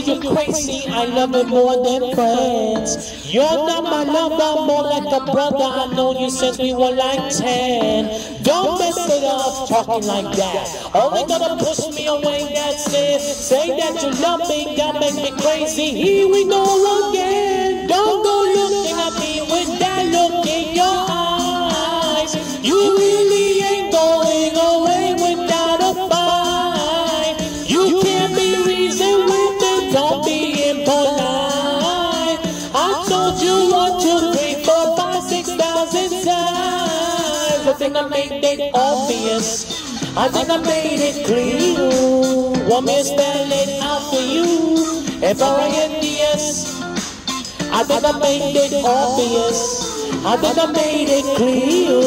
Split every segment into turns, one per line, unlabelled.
you crazy, I love you more than friends. You're not my lover, more like a brother. I know you since we were like 10. Don't mess it up, talking like that. Only gonna push me away, that's it. Say that you love me, that make me crazy. Here we go again. Don't go looking at me with that look in your eyes. You really ain't going away without a fight. You can't be reasoned with it, don't be impolite. I told you 1, 2, 3, 4, 5, 6,000 times. I think I made it obvious. I think I made it clear. Want me to spell it out for you? F-R-I-N-D-S. I think I made it obvious. I think I made it clear.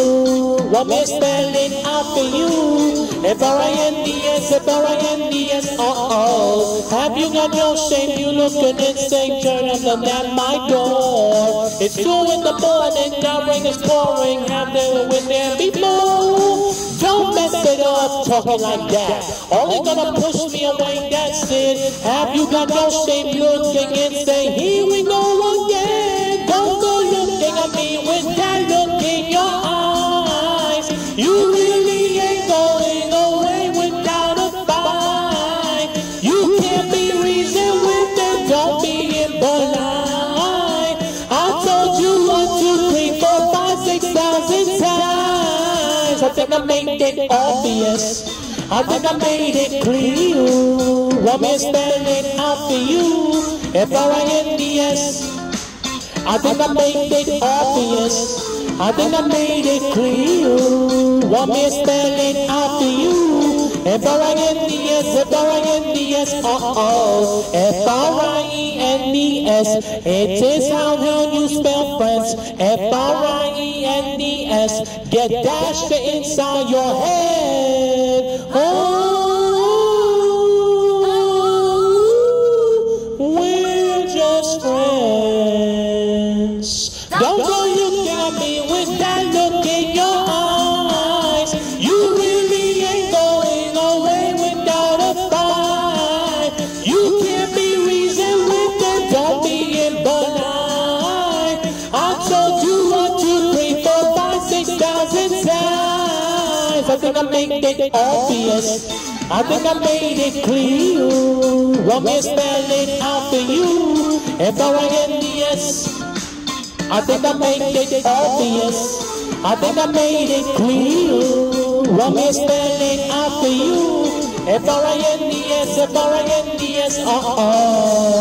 Want me to spell it out for you? F-R-I-N-D-S, F-R-I-N-D-S, uh-oh. Have you got no shame? You looking insane, turning them at my door. It's 2 in the morning, the rain is pouring. Have they been there before? Don't mess it up, talking like that. Only gonna push me away, that's it. Have you got no shame? Looking insane, here we go again. Don't go looking at me with that look in your eyes. You really ain't going away without a fight. You can't be reasoned with it, don't be impolite. I told you 1, 2, 3, 4, 5, 6,000 times. I think I made it obvious. I think I made it clear. Want me to spell it out for you? F-R-I-N-D-S. I think I made it obvious. I think I made it clear. Want me to spell it out for you? F-R-I-N-D-S, F-R-I-N-D-S, uh-oh. F-R-I-E-N-D-S. It is how you spell friends. F-R-I-E-N-D-S. Get dashed inside your head. Oh, we're just friends. Don't go looking at me with that look in your eyes. You really ain't going away without a fight. You can't be reasoned with it, don't be impolite. I told you 1, 2, 3, 4, 5, 6,000 times. I think I made it obvious. I think I made it clear. Want me to spell it out for you? F-R-I-N-D-S. I think I made it obvious. I think I made it clear. Want me to spell it out for you? F-R-I-N-D-S, F-R-I-N-D-S, uh-oh.